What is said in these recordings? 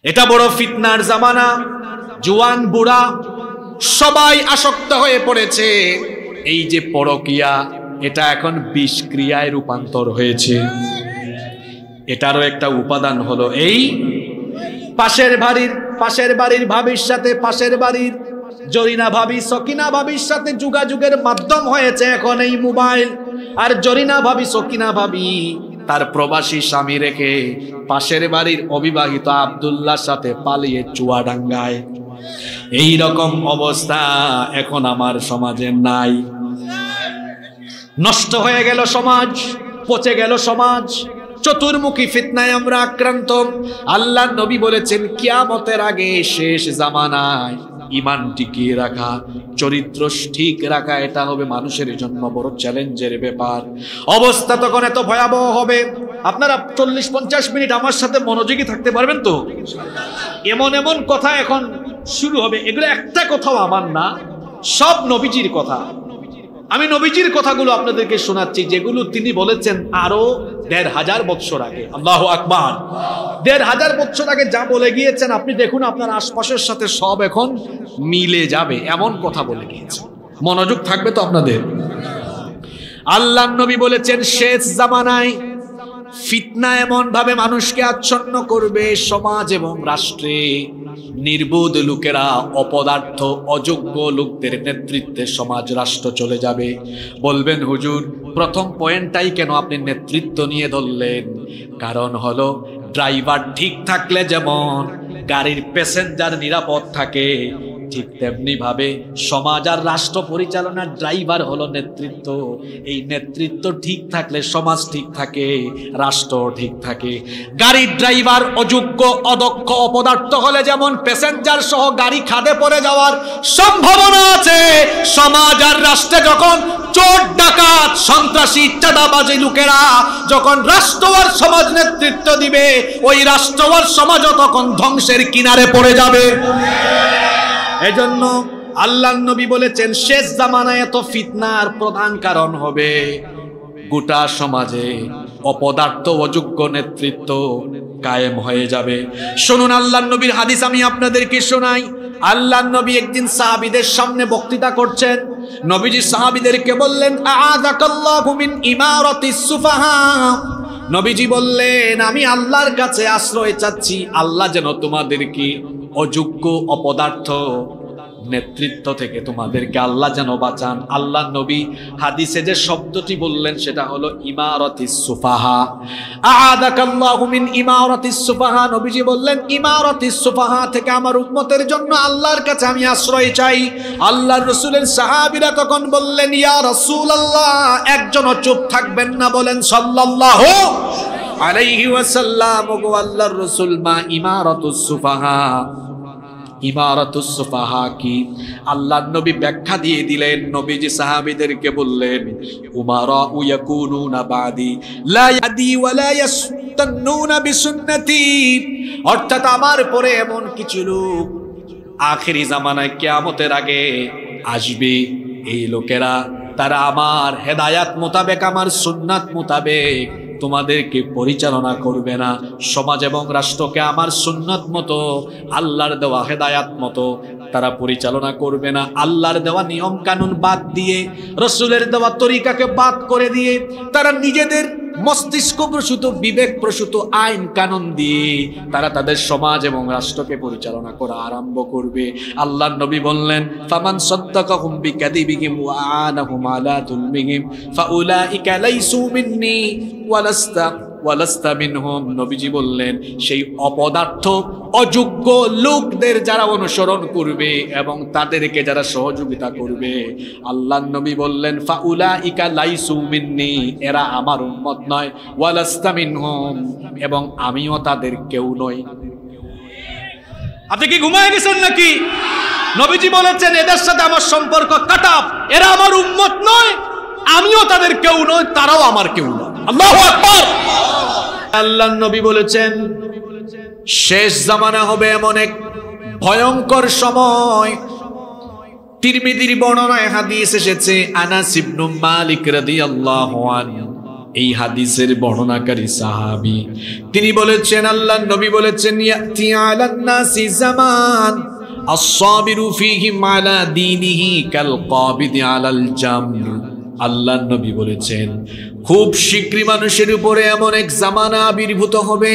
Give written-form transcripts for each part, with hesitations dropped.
এটা বড় ফিতনার জামানা। জওয়ান বুড়া সবাই আসক্ত হয়ে পড়েছে। এই যে পরকিয়া, এটা এখন বিষক্রিয়ায় রূপান্তর হয়েছে। এটারও একটা উপাদান হলো এই পাশের বাড়ির ভাবির সাথে, পাশের বাড়ির জরিনা ভাবি, সকিনা ভাবির সাথে যোগাযোগের মাধ্যম হয়েছে এখন এই মোবাইল। আর জরিনা ভাবি, সকিনা ভাবি তার প্রবাসী স্বামী রেখে পাশের বাড়ির অবিবাহিত আব্দুল্লাহর সাথে পালিয়ে চুয়াডাঙ্গায়। এই রকম অবস্থা এখন আমার সমাজে নাই। নষ্ট হয়ে গেল সমাজ, পচে গেল সমাজ। চতুর্মুখী ফিতনায় আমরা আক্রান্ত। আল্লাহর নবী বলেছেন কিয়ামতের আগে শেষ জামানায় ঈমান টিকিয়ে রাখা, চরিত্র ঠিক রাখা, এটা হবে মানুষের জন্য বড় চ্যালেঞ্জের ব্যাপার। অবস্থা তখন এত ভয়াবহ হবে, আপনারা 40-50 মিনিট আমার সাথে মনোযোগী থাকতে পারবেন তো? এমন এমন কথা এখন শুরু হবে, এগুলো একটা কথাও আমার না, সব নবীজির কথা। আমি নবীজির কথাগুলো আপনাদেরকে শোনাচ্ছি, যেগুলো তিনি বলেছেন আরো 1500 বছর আগে। আল্লাহু আকবার। 1500 বছর আগে যা বলে গিয়েছেন, আপনি দেখুন আপনার আশপাশের সাথে সব এখন মিলে যাবে, এমন কথা বলে গিয়েছেন। মনোযোগ থাকবে তো আপনাদের? আল্লাহর নবী বলেছেন শেষ জামানায় ফিতনা এমন ভাবে মানুষকে আচ্ছন্ন করবে, সমাজ এবং রাষ্ট্রে নির্বোধ লোকেরা, অপদার্থ অযোগ্য লোকদের নেতৃত্বে সমাজ রাষ্ট্র চলে যাবে। বলবেন হুজুর, প্রথম পয়েন্টটাই কেন আপনি নেতৃত্ব নিয়ে ধরলেন? কারণ হলো ড্রাইভার ঠিক থাকলে যেমন গাড়ির প্যাসেঞ্জার নিরাপদ থাকে, ঠিক তেমনি ভাবে সমাজ আর রাষ্ট্র পরিচালনার ড্রাইভার হলো নেতৃত্ব। এই নেতৃত্ব ঠিক থাকলে সমাজ ঠিক থাকে, রাষ্ট্র ঠিক থাকে। গাড়ির ড্রাইভার অযোগ্য, অদক্ষ, অপদার্থ হলে যেমন প্যাসেঞ্জার সহ গাড়ি খাদে পড়ে যাওয়ার সম্ভাবনা আছে, সমাজ আর রাষ্ট্রে যখন চোর ডাকাত সন্ত্রাসী চাঁদাবাজি লোকেরা যখন রাষ্ট্র আর সমাজ নেতৃত্ব দিবে, ওই রাষ্ট্র আর সমাজও তখন ধ্বংসের কিনারে পড়ে যাবে। এজন্য আল্লাহর নবী বলেছেন শেষ জামানায় এত ফিতনার প্রধান কারণ হবে গোটা সমাজে অপদার্থ অযোগ্য নেতৃত্ব কায়েম হয়ে যাবে। শুনুন আল্লাহর নবীর হাদিস আমি আপনাদেরকে শোনাই। আল্লাহর নবী একদিন সাহাবীদের সামনে বক্তৃতা করছেন। নবীজি সাহাবীদেরকে বললেন আ'আযাকাল্লাহু মিন ইমারাতিস সুফাহা। নবীজি বললেন আমি আল্লাহর কাছে আশ্রয় চাচ্ছি, আল্লাহ যেন তোমাদেরকে অযোগ্য অপদার্থ নেতৃত্ব থেকে তোমাদেরকে আল্লাহ যেন বাঁচান। আল্লাহ নবী হাদিসে যে শব্দটি বললেন সেটা হলো ইমারাতিস সুফাহা। আ'আযাকাল্লাহু মিন ইমারাতিস সুফাহা। নবীজি বললেন ইমারাতিস সুফাহা থেকে আমার উম্মতের জন্য আল্লাহর কাছে আমি আশ্রয় চাই। আল্লাহর রাসূলের সাহাবীরা তখন বললেন ইয়া রাসূলুল্লাহ, একজনও চুপ থাকবেন না, বলেন সাল্লাল্লাহু আলাইহি ওয়াসাল্লাম। ওগো আল্লাহর রাসূল, মা ইমারাতুস সুফাহা, ইমারাতুস সুফাহা কি? আল্লাহর নবী ব্যাখ্যা দিয়ে দিলেন। নবীজি সাহাবীদেরকে বললেন উমারা ইয়াকুনুনা বাদি লা ইয়াদি ওয়া লা ইয়াস্তান্নুনা বিসুন্নতি। অর্থাৎ আমার পরে এমন কিছু লোক আখেরি জামানায় কিয়ামতের আগে আসবে, এই লোকেরা তারা আমার হেদায়াত মোতাবেক, আমার সুন্নাত মোতাবেক তোমাদেরকে পরিচালনা করবে না। সমাজ এবং রাষ্ট্রকে আমার সুন্নাত মতো, আল্লাহর দেওয়া হেদায়াত মতো তারা পরিচালনা করবে না। আল্লাহর দেওয়া নিয়ম কানুন বাদ দিয়ে, রাসূলের দেওয়া তরিকাকে বাদ করে দিয়ে তারা নিজেদের মস্তিষ্ক প্রসূত, বিবেক প্রসূত আইন কানুন দিয়ে তারা তাদের সমাজ এবং রাষ্ট্রকে পরিচালনা করা আরম্ভ করবে। আল্লাহর নবী বললেন ফামান সাদ্দাকাহুম বিকাযিবিহিম ওয়া আনাহুম আলা যুলমিহিম ফাউলাইকা লাইসু মিন্নি ওয়ালাস্তা মিনহুম। নবীজি বললেন সেই অপদার্থ অযোগ্য লোকদের যারা অনুসরণ করবে এবং তাদেরকে যারা সহযোগিতা করবে, আল্লাহর নবী বললেন ফাউলাইকা লাইসু মিন্নি, এরা আমার উম্মত নয়, ওয়ালাস্তা মিনহুম, এবং আমিও তাদের কেউ নই। আপনি কি ঘুমায় গেছেন নাকি? নবীজি বলেছেন এদের সাথে আমার সম্পর্ক কাট অফ, এরা আমার উম্মত নয়, আমিও তাদের কেউ নই, তারাও আমার কেউ নয়। আল্লাহু আকবার। আল্লাহর নবী বলেছেন শেষ জামানা হবে এমন এক ভয়ঙ্কর সময়। তিরমিজির বর্ণনায় হাদিস এসেছে, আনাস ইবনে মালিক রাদিয়াল্লাহু আনহু এই হাদিসের বর্ণনাকারী সাহাবী তিনি বলেছেন, আল্লাহর নবী বলেছেন, ইয়াতি আলান নাসি জামান আস-সাবিরু ফীহি আলা দীনিহি কাল কাবিদি আলাল জামর। আল্লাহর নবী বলেছেন, খুব শীঘ্রই মানুষের উপরে এমন এক জামানা আবির্ভূত হবে,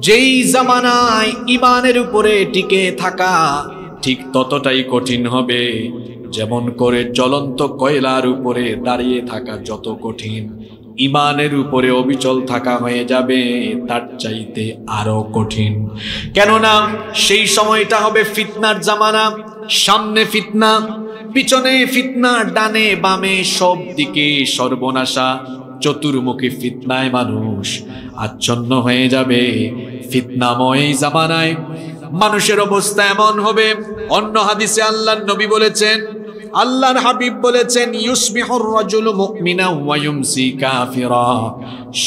যেই জামানায় ঈমানের উপরে টিকে থাকা ঠিক ততটাই কঠিন হবে যেমন করে জ্বলন্ত কয়লার উপরে দাঁড়িয়ে থাকা যত কঠিন, ঈমানের উপরে অবিচল থাকা হয়ে যাবে তার চাইতে আরো কঠিন। কেননা সেই সময়টা হবে ফিতনার জামানা। সামনে ফিতনা, পিছনে ফিতনা, ডানে বামে সব দিকে সর্বনাশা। চতুর্মুখী ফিতনায় মানুষ আচ্ছন্ন হয়ে যাবে। ফিতনাময় জামানায় মানুষের অবস্থা এমন হবে। অন্য হাদিসে আল্লাহর নবী বলেছেন, আল্লাহর হাবিব বলেছেন, ইউসবিহুর রাজুলু মুমিনান ওয়া ইউমসি কাফিরা।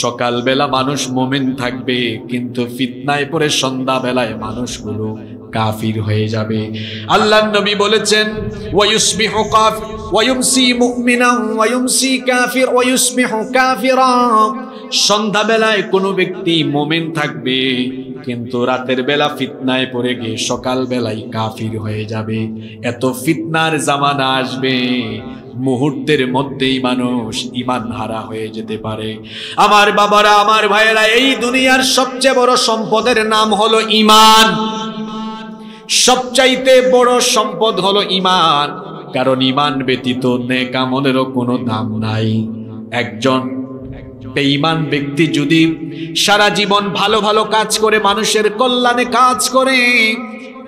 সকালবেলা মানুষ মুমিন থাকবে, কিন্তু ফিতনায় পড়ে সন্ধ্যাবেলায় মানুষগুলো কাফির হয়ে যাবে। আল্লাহর নবী বলেছেন, ওয়া ইউসবিহু কাফির ওয়া ইউমসি মুমিনান ওয়া ইউমসি কাফির ওয়া ইউসবিহু কাফিরা। সন্ধ্যাবেলায় কোনো ব্যক্তি মুমিন থাকবে, কিন্তু রাতের বেলা ফিতনায় পড়ে গিয়ে সকাল বেলায় কাফির হয়ে যাবে। এত ফিতনার জামানা আসবে, মুহূর্তের মধ্যেই মানুষ ঈমান হারা হয়ে যেতে পারে। আমার বাবারা, আমার ভাইয়েরা, এই দুনিয়ার সবচেয়ে বড় সম্পদের নাম হলো ঈমান। সবচাইতে বড় সম্পদ হলো ঈমান, কারণ ঈমান ব্যতীত নেক আমলেরও কোনো দাম নাই। একজন বেঈমান ব্যক্তি যদি সারা জীবন ভালো ভালো কাজ করে, মানুষের কল্যাণে কাজ করে,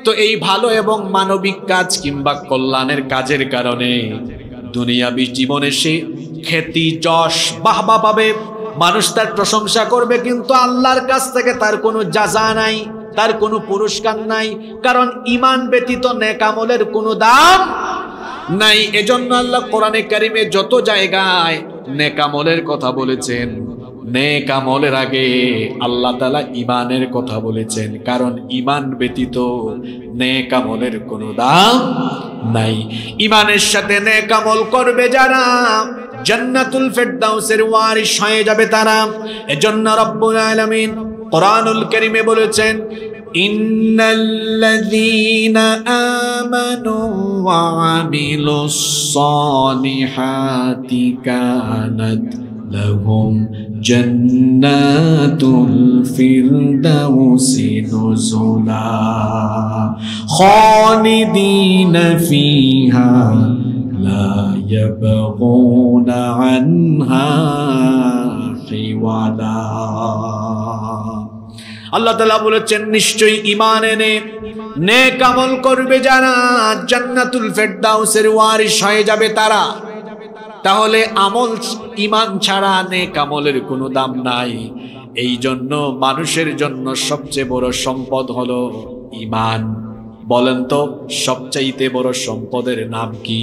তো এই ভালো এবং মানবিক কাজ কিংবা কল্যাণের কাজের কারণে দুনিয়াবী জীবনে সে খ্যাতি, যশ, বাহবা পাবে, মানুষ তার প্রশংসা করবে, কিন্তু আল্লাহর কাছ থেকে তার কোনো জাযা নাই, তার কোনো পুরস্কার নাই, কারণ ঈমান ব্যতীত নেক আমলের কোনো দাম নাই। এজন্য আল্লাহ কোরআনে কারিমে যত জায়গায় নেক আমলের কথা বলেছেন, নেক আমলের আগে আল্লাহ তাআলা ঈমানের কথা বলেছেন, কারণ ঈমান ব্যতীত নেক আমলের কোনো দাম নাই। ঈমানের সাথে নেক আমল করবে যারা, জান্নাতুল ফেরদাউসের ওয়ারিস হয়ে যাবে তারা। এজন্য রব্বুল আলামিন কোরআনুল কারীমে বলেছেন, ইন্নাল্লাযীনা আমানু ওয়া আমিলুস সালিহাতি কানাত লাহুম জান্নাতুল ফিরদাউসি নুজুলা খালিদিনা ফিহা লা ইয়াবগুনা আনহা হিওয়ালা। আল্লাহ তাআলা বলেছেন, নিশ্চয়ই ঈমান এনে নেক আমল করবে যারা, জান্নাতুল ফেরদাউসের ওয়ারিস হয়ে যাবে তারা। তাহলে আমল, ঈমান ছাড়া নেক আমলের কোনো দাম নাই। এই জন্য মানুষের জন্য সবচেয়ে বড় সম্পদ হলো ঈমান। বলেন তো, সবচাইতে বড় সম্পদের নাম কি?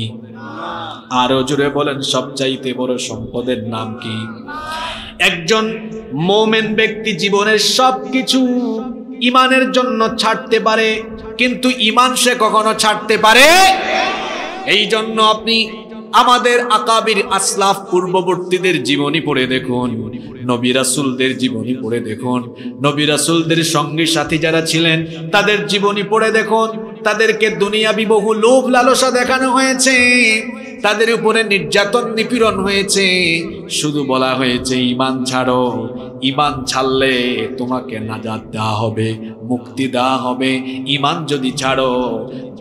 আরো জোরে বলেন, সবচাইতে বড় সম্পদের নাম কি? একজন মুমিন ব্যক্তি জীবনের সবকিছু ঈমানের জন্য ছাড়তে পারে, কিন্তু ঈমান সে কখনো ছাড়তে পারে। এই জন্য আপনি আমাদের আকাবির আসলাফ পূর্ববর্তীদের জীবনী পড়ে দেখুন, নবী রাসূলদের জীবনী পড়ে দেখুন, নবী রাসূলদের সঙ্গী সাথী যারা ছিলেন তাদের জীবনী পড়ে দেখুন। তাদেরকে দুনিয়াবি বহু লোভ লালসা দেখানো হয়েছে, তাদের উপরে নির্যাতন নিপীড়ন হয়েছে, শুধু বলা হয়েছে ঈমান ছাড়ো, ঈমান ছাড়লে তোমাকে নাজাত দেওয়া হবে, মুক্তি দেওয়া হবে। ঈমান যদি ছাড়ো,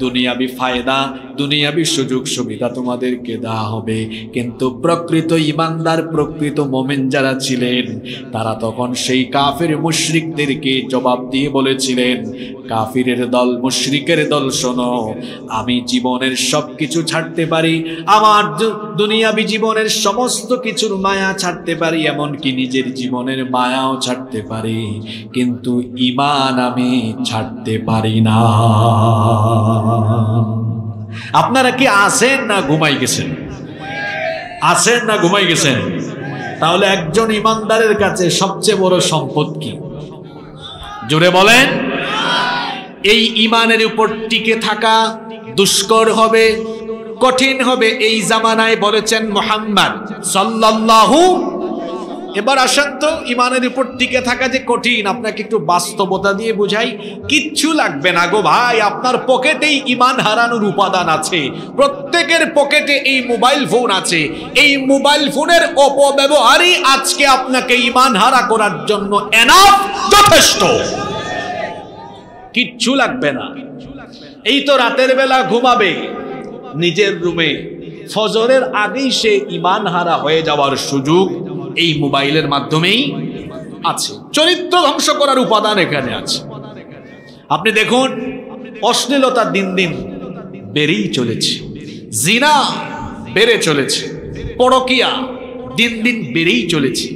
দুনিয়াবি ফায়দা, দুনিয়াবি সুযোগ সুবিধা তোমাদেরকে দেওয়া হবে। কিন্তু প্রকৃত ঈমানদার, প্রকৃত মুমিন যারা ছিলেন, তারা তখন সেই কাফির মুশরিকদেরকে জবাব দিয়ে বলেছিলেন, কাফিরের দল, মুশরিকের দল, শোনো, আমি জীবনের সবকিছু ছাড়তে পারি, আমার দুনিয়াবি জীবনের সমস্ত কিছুর মায়া ছাড়তে পারি, এমনকি নিজের জীবনের মায়াও ছাড়তে পারি, কিন্তু ঈমান আমি ছাড়তে পারি না। আপনারা কি আছেন না ঘুমাই গেছেন? আছেন না ঘুমাই গেছেন? তাহলে একজন ঈমানদারের কাছে সবচেয়ে বড় সম্পদ কি? জোরে বলেন। এই ঈমানের উপর টিকে থাকা দুষ্কর হবে, কঠিন হবে। এই জামানায় বলেছেন মুহাম্মদ সাল্লাল্লাহু এবার আসেন তো, ইমানের উপর টিকে থাকা যে কঠিন, আপনাকে একটু বাস্তবতা দিয়ে বুঝাই। কিচ্ছু লাগবে না গো ভাই, আপনার পকেটেই ইমান হারানোর উপাদান আছে। প্রত্যেকের পকেটে এই মোবাইল ফোন আছে। এই মোবাইল ফোনের অপব্যবহারই আজকে আপনাকে ইমান হারা করার জন্য এনাফ, যথেষ্ট। কিচ্ছু লাগবে না। এই তো রাতের বেলা ঘুমাবে নিজের রুমে, ফজরের আগেই সে ইমান হারা হয়ে যাওয়ার সুযোগ এই মোবাইলের মাধ্যমেই আছে। চরিত্র ধ্বংস করার উপাদান এখানে আছে। আপনি দেখুন, অশ্লীলতা দিন দিন বেড়েই চলেছে, জিনা বেড়ে চলেছে, পরকিয়া দিন দিন বেড়েই চলেছে।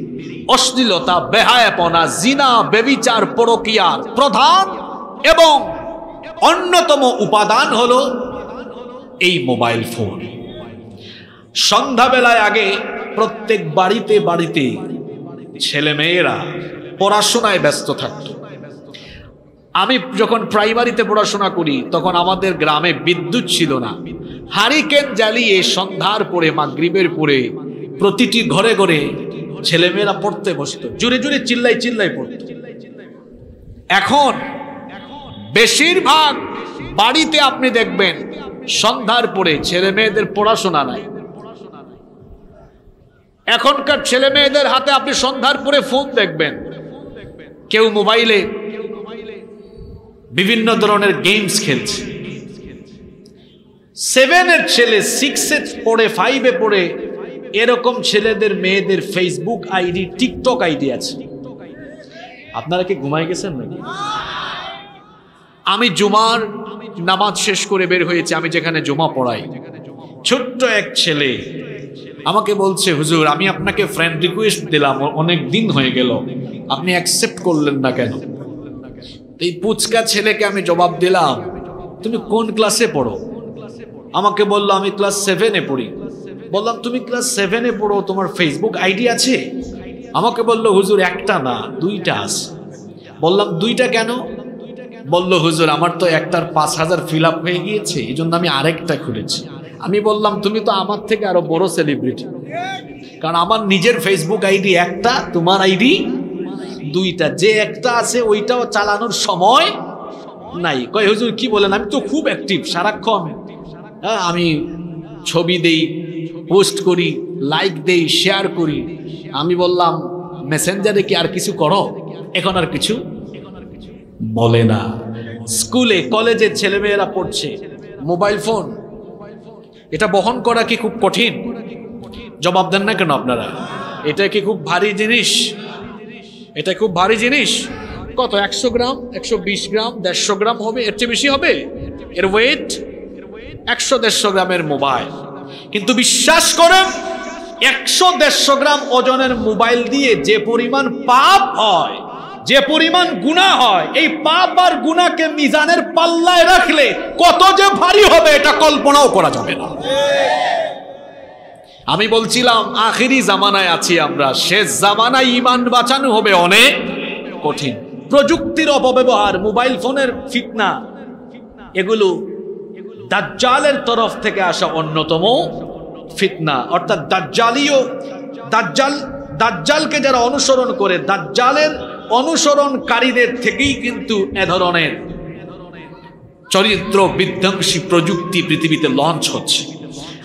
অশ্লীলতা, বেহায়াপনা, জিনা, ব্যভিচার, পরকিয়ার প্রধান এবং অন্যতম উপাদান হলো এই মোবাইল ফোন। সন্ধ্যাবেলায় আগে প্রত্যেক বাড়িতে বাড়িতে ছেলে মেয়েরা পড়াশোনায় ব্যস্ত থাকত। আমি যখন প্রাইমারিতে পড়াশোনা করি তখন আমাদের গ্রামে বিদ্যুৎ ছিল না। হারিকেন জ্বালিয়ে সন্ধ্যার পরে, মাগরিবের পরে প্রতিটি ঘরে ঘরে ছেলেমেয়েরা পড়তে বসত, জোরে জোরে চিল্লাই চিল্লাই পড়ত। এখন বেশিরভাগ বাড়িতে আপনি দেখবেন সন্ধ্যার পরে ছেলে মেয়েদের পড়াশোনা নাই। এখনকার ছেলে মেয়েদের হাতে আপনি সন্ধ্যার পরে ফোন দেখবেন, কেউ মোবাইলে বিভিন্ন ধরনের গেমস খেলছে। 7-এর ছেলে 6-এ পড়ে, 5-এ পড়ে, এরকম ছেলেদের মেয়েদের ফেসবুক আইডি, টিকটক আইডি আছে। আপনারা কি ঘুমাই গেছেন নাকি? আমি জুমার নামাজ শেষ করে বের হয়েছি, আমি যেখানে জুমা পড়াই, ছোট্ট এক ছেলে আমাকে বলছে, হুজুর আমি আপনাকে ফ্রেন্ড রিকোয়েস্ট দিলাম, অনেক দিন হয়ে গেল, আপনি অ্যাকসেপ্ট করলেন না কেন? এই পুচকা ছেলেকে আমি জবাব দিলাম, তুমি কোন ক্লাসে পড়ো? আমাকে বললো আমি ক্লাস 7-এ পড়ি। বললাম তুমি ক্লাস 7-এ পড়ো, তোমার ফেসবুক আইডি আছে? আমাকে বললো হুজুর একটা না, 2টা আছে। বললাম 2টা কেন? বললো হুজুর আমার তো একটার 5000 ফিল আপ হয়ে গিয়েছে, এই জন্য আমি আরেকটা খুলেছি। আমি বললাম তুমি তো আমার থেকে আরো বড় সেলিব্রিটি, কারণ আমার নিজের ফেসবুক আইডি একটা, তোমার আইডি 2টা। যে একটা আছে ওইটাও চালানোর সময় নাই। কয় হুজুর কি বলেন? আমি তো খুব অ্যাক্টিভ, সারাক্ষণ আমি ছবি দেই, পোস্ট করি, লাইক দেই, শেয়ার করি। আমি বললাম মেসেঞ্জারে কি আর কিছু করো? এখন আর কিছু বলে না। স্কুলে কলেজে ছেলেমেয়েরা পড়ছে, মোবাইল ফোন এটা বহন করা কি খুব কঠিন? জবাব দেন না কেন আপনারা? এটা কি খুব ভারী জিনিস? এটা খুব ভারী জিনিস। কত? 100 গ্রাম, 120 গ্রাম, 150 গ্রাম হবে, এর চেয়ে বেশি হবে এর ওয়েট। 100-150 গ্রামের মোবাইল। কিন্তু বিশ্বাস করেন 100-150 গ্রাম ওজনের মোবাইল দিয়ে যে পরিমাণ পাপ হয়, যে পরিমাণ গুনাহ হয়, এই পাপ আর গুনাহকে মিজানের পাল্লায় রাখলে কত যে ভারী হবে এটা কল্পনাও করা যাবে না। আমি বলছিলাম আখিরি জামানায় আছি আমরা, শেষ জামানায় ঈমান বাঁচানো হবে অনেক কঠিন। প্রযুক্তির অপব্যবহার, মোবাইল ফোনের ফিতনা, এগুলো দাজ্জালের তরফ থেকে আসা অন্যতম ফিতনা। অর্থাৎ দাজ্জালকে যারা অনুসরণ করে, দাজ্জালের অনুসরণকারীদের থেকেই কিন্তু এ ধরনের চরিত্র বিধ্বংসী প্রযুক্তি পৃথিবীতে লঞ্চ হচ্ছে।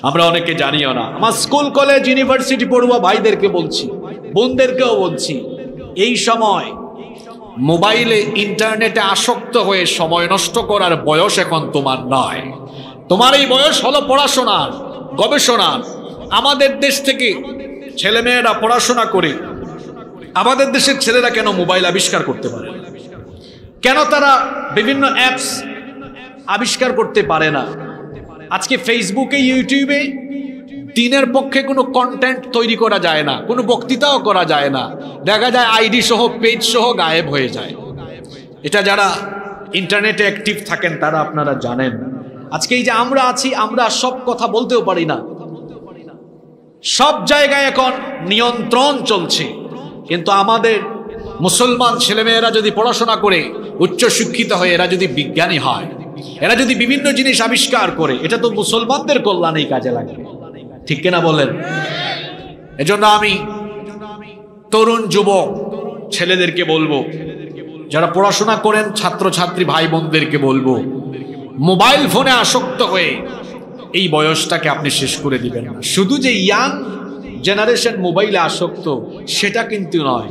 আমরা অনেকে জানিও না। আমার স্কুল কলেজ ইউনিভার্সিটি পড়ুয়া ভাইদেরকে বলছি, বোনদেরকেও বলছি, এই সময় মোবাইলে ইন্টারনেটে আসক্ত হয়ে সময় নষ্ট করার বয়স এখন তোমার নয়। তোমার এই বয়স হলো পড়াশোনার, গবেষণার। আমাদের দেশ থেকে ছেলেমেয়েরা পড়াশোনা করে, আমাদের দেশের ছেলেরা কেন মোবাইল আবিষ্কার করতে পারে? কেন তারা বিভিন্ন অ্যাপস আবিষ্কার করতে পারে না? আজকে ফেসবুকে, ইউটিউবে দিনের পক্ষে কোনো কন্টেন্ট তৈরি করা যায় না, কোনো বক্তৃতাও করা যায় না। দেখা যায় আইডি সহ, পেজ সহ গায়েব হয়ে যায়। এটা যারা ইন্টারনেটে অ্যাক্টিভ থাকেন তারা আপনারা জানেন। আজকে এই যে আমরা আছি, আমরা সব কথা বলতেও পারি না। সব জায়গায় এখন নিয়ন্ত্রণ চলছে। কিন্তু আমাদের মুসলমান ছেলেমেয়েরা যদি পড়াশোনা করে, উচ্চ শিক্ষিত হয়ে, এরা যদি বিজ্ঞানী হয়, এরা যদি বিভিন্ন জিনিস আবিষ্কার করে, এটা তো মুসলমানদের কল্যাণেই কাজে লাগবে, ঠিক কিনা বলেন? এজন্য আমি তরুণ যুবক ছেলেদেরকে বলবো, যারা পড়াশোনা করেন ছাত্রছাত্রী ভাই বোনদেরকে বলবো, মোবাইল ফোনে আসক্ত হয়ে এই বয়সটাকে আপনি শেষ করে দিবেন না। শুধু যে ইয়াং জেনারেশন মোবাইলে আসক্ত সেটা কিন্তু নয়,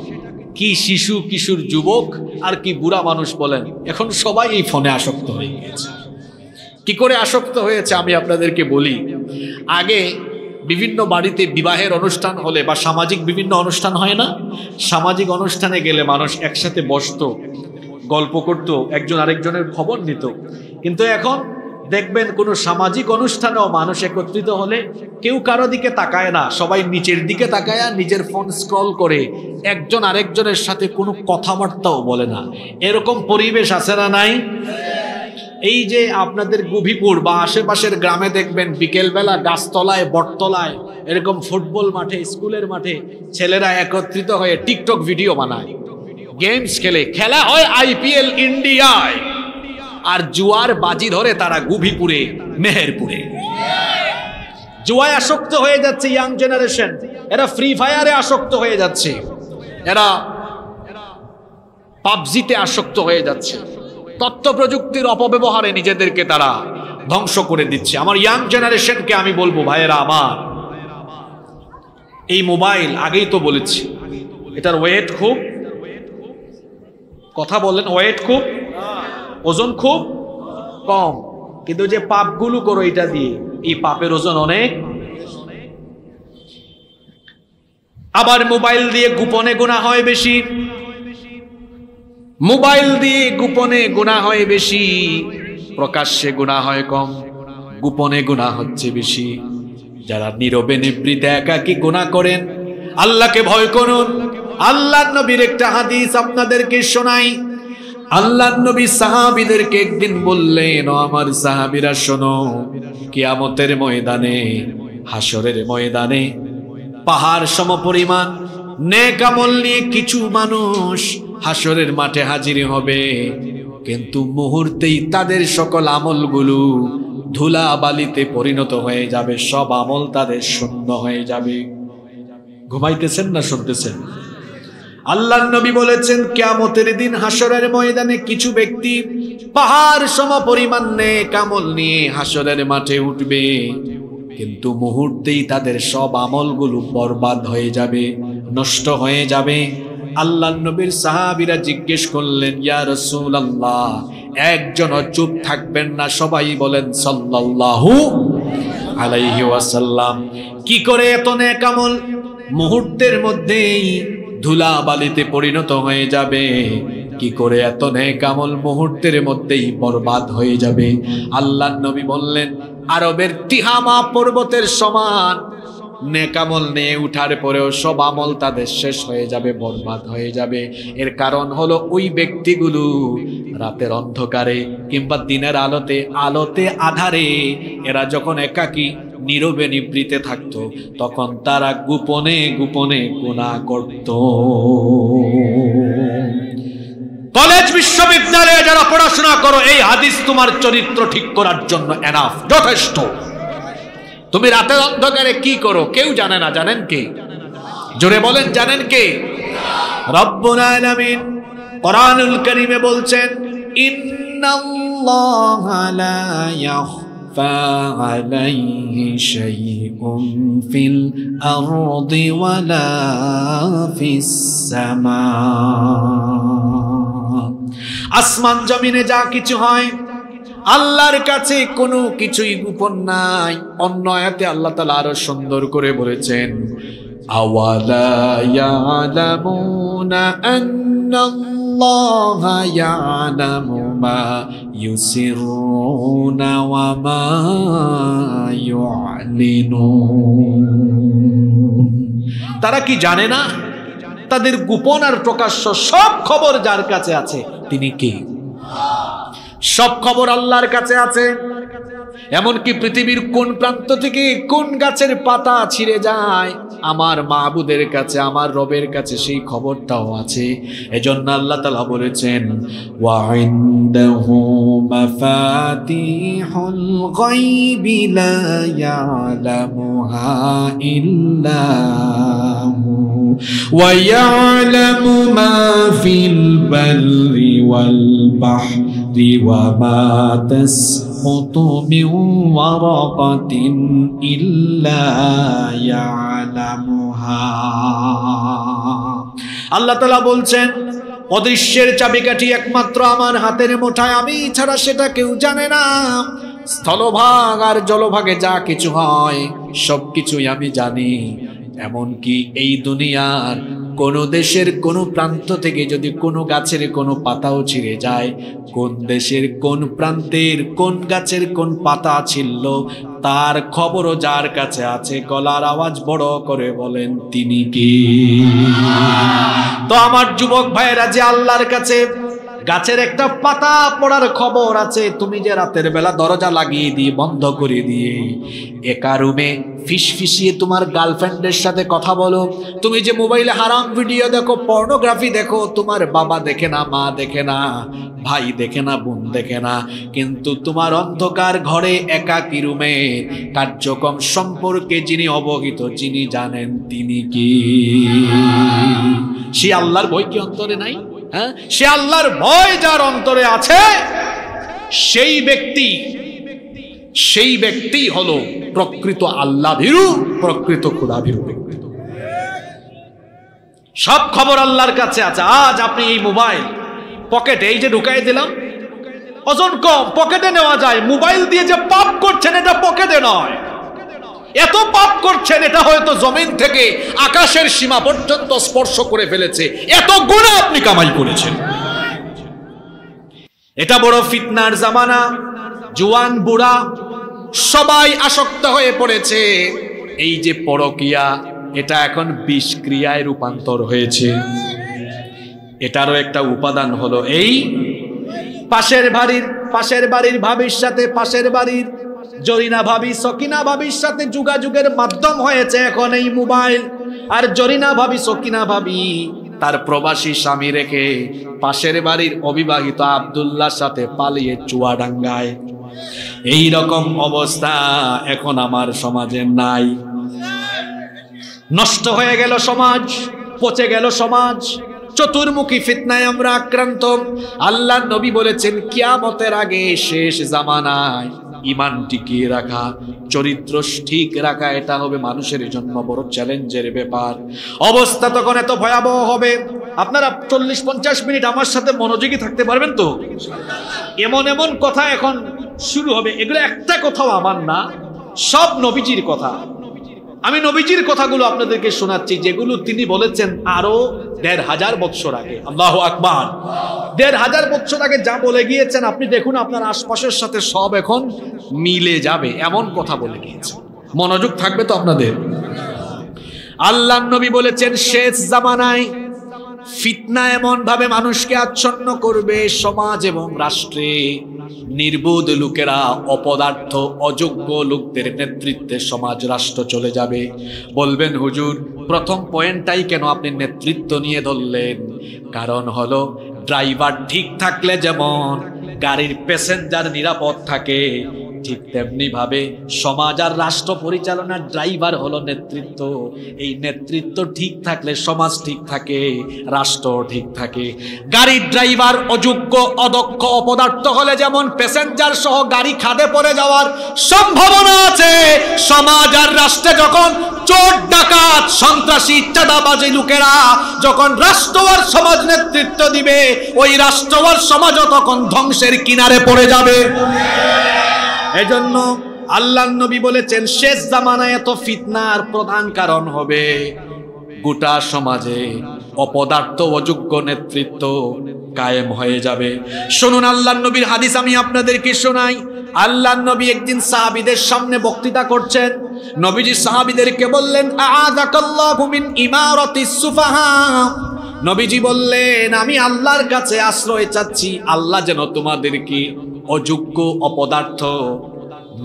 কি শিশু কিশোর যুবক আর কি বুড়া মানুষ বলেন, এখন সবাই এই ফোনে আসক্ত হয়ে গিয়েছে। কি করে আসক্ত হয়েছে আমি আপনাদেরকে বলি। আগে বিভিন্ন বাড়িতে বিবাহের অনুষ্ঠান হলে বা সামাজিক বিভিন্ন অনুষ্ঠান হয় না, সামাজিক অনুষ্ঠানে গেলে মানুষ একসাথে বসতো, গল্প করতো, একজন আরেকজনের খবর নিত। কিন্তু এখন দেখবেন কোনো সামাজিক অনুষ্ঠানেও মানুষ একত্রিত হলে কেউ কারো দিকে তাকায় না, সবাই নিচের দিকে তাকায় নিজের ফোন স্ক্রল করে, একজন আরেকজনের সাথে কোনো কথাবার্তাও বলে না। এরকম পরিবেশ আছে না নাই? এই যে আপনাদের গুভিপুর বা আশেপাশের গ্রামে দেখবেন বিকেলবেলা গাছতলায় বটতলায় এরকম ফুটবল মাঠে স্কুলের মাঠে ছেলেরা একত্রিত হয়ে টিকটক ভিডিও বানায়, গেমস খেলে, খেলা হয় IPL ইন্ডিয়ায়, আর জুয়ার বাজি ধরে তারা গুভিপুরে মেহেরপুরে। জুয়ায় আসক্ত হয়ে যাচ্ছে ইয়াং জেনারেশন, এরা ফ্রি ফায়ারে আসক্ত হয়ে যাচ্ছে, এরা পাবজিতে আসক্ত হয়ে যাচ্ছে, তথ্য প্রযুক্তির অপব্যবহারে নিজেদেরকে তারা ধ্বংস করে দিচ্ছে। আমার ইয়াং জেনারেশনকে আমি বলবো, ভাইয়েরা আমার, এই মোবাইল আগেই তো বলেছি এটার ওয়েট খুব, কথা বলেন, ওয়েট খুব, ওজন খুব কম, কিন্তু যে পাপগুলো করো এটা দিয়ে, এই পাপের ওজন অনেক। আবার মোবাইল দিয়ে গোপনে গুনাহ হয় বেশি, মোবাইল দিয়ে গোপনে গুনাহ হয় বেশি, প্রকাশ্যে গুনাহ হয় কম, গোপনে গুনাহ হচ্ছে বেশি। যারা নীরবে নিভৃতে একাকী গুনাহ করেন, আল্লাহকে ভয় করুন। আল্লাহর নবীর একটা হাদিস আপনাদেরকে শোনাই। আল্লাহর নবী সাহাবীদেরকে একদিন বললেন, ও আমার সাহাবীরা শোনো, কিয়ামতের ময়দানে, হাসরের ময়দানে পাহাড় সমপরিমাণ নেক আমল নিয়ে কিছু মানুষ হাসরের মাঠে হাজির হবে, কিন্তু মুহূর্তেই তাদের সকল আমলগুলো ধুলা বালিতে পরিণত হয়ে যাবে, সব আমল তাদের শূন্য হয়ে যাবে। ঘুমাইতেছেন না শুনতেছেন? আল্লাহর নবী বলেছেন, কিয়ামতের দিন হাসরের ময়দানে কিছু ব্যক্তি পাহাড় সমপরিমাণ নেক আমল নিয়ে হাসরের মাঠে উঠবে, কিন্তু মুহূর্তেই তাদের সব আমলগুলো বরবাদ হয়ে যাবে, নষ্ট হয়ে যাবে। আল্লাহর নবীর সাহাবীরা জিজ্ঞেস করলেন, ইয়া রাসূলুল্লাহ, একজন চুপ থাকবেন না, সবাই বলেন সাল্লাল্লাহু আলাইহি ওয়াসাল্লাম। কি করে এত নেক আমল মুহূর্তের মধ্যেই ধুলা বালিতে পরিণত হয়ে যাবে? কি করে এত নেক আমল মুহূর্তের মধ্যেই বরবাদ হয়ে যাবে? আল্লাহর নবী বললেন, আরবের তিহামা পর্বতের সমান নেক আমল নিয়ে উঠার পরেও সব আমল তাদের শেষ হয়ে যাবে, বরবাদ হয়ে যাবে। এর কারণ হলো ওই ব্যক্তিগুলো রাতের অন্ধকারে কিংবা দিনের আলোতে আধারে এরা যখন একাকী নীরবে নিভৃতে থাকতো, তখন তারা গোপনে গোপনে গুনাহ করত। কলেজ বিশ্ববিদ্যালয়ে যারা পড়াশোনা করো, এই হাদিস তোমার চরিত্র ঠিক করার জন্য এনাফ, যথেষ্ট। তুমি রাতের অন্ধকারে কি করো কেউ জানে না, জানেন কে? জোরে বলেন, জানেন কে? রব্বুল আলামিন কোরআনুল কারীমে বলছেন, ইন্নাল্লাহা লা ইয়াখফা আলাইহি শাইউন ফিল আরদি ওয়ালা ফিস সামা। আসমান জমিনে যা কিছু হয় আল্লাহর কাছে কোনো কিছুই গোপন নাই। অন্য আয়াতে আল্লাহ তাআলা আরো সুন্দর করে বলেছেন, আওয়ালা ইয়ালামুনা আন্নাল্লাহা ইয়ালামু মা ইউসিরুনা ওয়া মা ইউ'লিনুন। তারা কি জানে না তাদের গোপন আর প্রকাশ্য সব খবর যার কাছে আছে তিনি কে? সব খবর আল্লাহর কাছে আছে। এমনকি পৃথিবীর কোন প্রান্ত থেকে কোন গাছের পাতা ছিঁড়ে যায় আমার মাবুদের কাছে, আমার রবের কাছে সেই খবরটাও আছে। এজন্য আল্লাহ তাআলা বলেছেন ওয়া ইনদাহু মাফাতিহুল গায়বি লা ইয়ালামুহা ইল্লা হু ওয়া ইয়ালামু মা ফিল বাররি ওয়াল বাহরি ওয়া মা তাসকুতু মিন ওয়ারাকাতিন ইল্লা ইয়ালামুহা। আল্লাহ তাআলা বলছেন অদৃশ্যের চাবিকাঠি একমাত্র আমার হাতের মুঠায়, আমি ছাড়া সেটা কেউ জানে না। স্থলভাগ আর জলভাগে যা কিছু হয় সবকিছুই আমি জানি। এমনকি এই দুনিয়ার কোন দেশের কোন প্রান্ত থেকে যদি কোনো গাছের কোনো পাতাও ছিঁড়ে যায়, কোন দেশের কোন প্রান্তের কোন গাছের কোন পাতা ছিঁড়ল, তার খবরও যার কাছে আছে। গলার আওয়াজ বড় করে বলেন তিনি কি? তো আমার যুবক ভাইয়েরা, যে আল্লাহর কাছে গাছের একটা পাতা পড়ার খবর আছে, তুমি যে রাতের বেলা দরজা লাগিয়ে দিয়ে বন্ধ করে দিয়ে একা রুমে ফিসফিসিয়ে তোমার গার্লফ্রেন্ডের সাথে কথা বলো, তুমি যে মোবাইলে হারাম ভিডিও দেখো, পর্নোগ্রাফি দেখো, তোমার বাবা দেখে না, মা দেখে না, ভাই দেখে না, বোন দেখে না, কিন্তু তোমার অন্ধকার ঘরে একাকী রুমে কার্যক্রম সম্পর্কে যিনি অবহিত, যিনি জানেন তিনি কি? সে আল্লাহর ভয় কি অন্তরে নাই? হ্যাঁ, সে আল্লাহর ভয় যার অন্তরে আছে, সেই ব্যক্তি হলো প্রকৃত আল্লাহ ভীরু, প্রকৃত খোদা ভীরু ব্যক্তি। সব খবর আল্লাহর কাছে আছে। আজ আপনি এই মোবাইল পকেটে এই যে ঢুকাই দিলাম, ওজন কম, পকেটে নেওয়া যায়। মোবাইল দিয়ে যে পাপ করছেন এটা পকেটে নয়, এত পাপ করছেন এটা হয়তো জমিন থেকে আকাশের সীমা পর্যন্ত স্পর্শ করে ফেলেছে। এত গুনাহ আপনি কামাই করেছেন। এটা বড় ফিতনার জামানা। জওয়ান বুড়া সবাই আসক্ত হয়ে পড়েছে। এই যে পরকিয়া, এটা এখন বিষক্রিয়ায় রূপান্তর হয়েছে। এটারও একটা উপাদান হলো এই পাশের বাড়ির ভাবির সাথে, পাশের বাড়ির জরিনা ভাবি, সকিনা ভাবির সাথে যোগাযোগের মাধ্যম হয়েছে এখন এই মোবাইল। আর জরিনা ভাবি, সকিনা ভাবি তার প্রবাসী স্বামী রেখে পাশের বাড়ির অবিবাহিত আব্দুল্লাহর সাথে পালিয়ে চুয়াডাঙ্গায়। এই রকম অবস্থা এখন আমার সমাজে নাই। নষ্ট হয়ে গেল সমাজ, পচে গেল সমাজ, চতুর্মুখী ফিতনায় আমরা আক্রান্ত। আল্লাহর নবী বলেছেন কিয়ামতের আগে শেষ জামানায় ঈমান টিকিয়ে রাখা, চরিত্র ঠিক রাখা, এটা হবে মানুষের জন্য বড় চ্যালেঞ্জের ব্যাপার। অবস্থা তখন এত ভয়াবহ হবে, আপনারা 40-50 মিনিট আমার সাথে মনোযোগী থাকতে পারবেন তো? এমন এমন কথা এখন শুরু হবে, এগুলো একটা কথাও আমার না, সব নবীজির কথা। আমি নবীজির কথাগুলো আপনাদেরকে শোনাচ্ছি, যেগুলো তিনি বলেছেন আরো 1500 বছর আগে। আল্লাহু আকবার। 1500 বছর আগে যা বলে গিয়েছেন, আপনি দেখুন আপনার আশপাশের সাথে সব এখন মিলে যাবে, এমন কথা বলে গিয়েছেন। মনোযোগ থাকবে তো আপনাদের? আল্লাহর নবী বলেছেন শেষ জামানায় ফিতনা এমন ভাবে মানুষকে আচ্ছন্ন করবে, সমাজ এবং রাষ্ট্রে নির্বোধ লোকেরা, অপদার্থ অযোগ্য লোকদের নেতৃত্বে সমাজ রাষ্ট্র চলে যাবে। বলবেন হুজুর প্রথম পয়েন্টটাই কেন আপনি নেতৃত্ব নিয়ে ধরলেন? কারণ হলো ড্রাইভার ঠিক থাকলে যেমন গাড়ির প্যাসেঞ্জার নিরাপদ থাকে, ঠিক তেমনি ভাবে সমাজ আর রাষ্ট্র পরিচালনার ড্রাইভার হলো নেতৃত্ব। এই নেতৃত্ব ঠিক থাকলে সমাজ ঠিক থাকে, রাষ্ট্র ঠিক থাকে। গাড়ির ড্রাইভার অযোগ্য, অদক্ষ, অপদার্থ হলে যেমন প্যাসেঞ্জার সহ গাড়ি খাদে পড়ে যাওয়ার সম্ভাবনা আছে, সমাজ আর রাষ্ট্রে যখন চোর ডাকাত সন্ত্রাসী চাঁদাবাজি লোকেরা যখন রাষ্ট্র আর সমাজ নেতৃত্ব দিবে, ওই রাষ্ট্র আর সমাজও তখন ধ্বংসের কিনারে পড়ে যাবে। এজন্য আল্লাহর নবী বলেছেন শেষ জামানায় এত ফিতনার প্রধান কারণ হবে গোটা সমাজে অপদার্থ অযোগ্য নেতৃত্ব কায়েম হয়ে যাবে। শুনুন আল্লাহর নবীর হাদিস আমি আপনাদেরকে শোনাই। আল্লাহর নবী একদিন সাহাবীদের সামনে বক্তৃতা করছেন। নবীজি সাহাবীদেরকে বললেন আ'আযাকাল্লাহু মিন ইমারাতিস সুফাহা। নবীজি বললেন আমি আল্লাহর কাছে আশ্রয় চাচ্ছি, আল্লাহ যেন তোমাদেরকে অযোগ্য, অপদার্থ,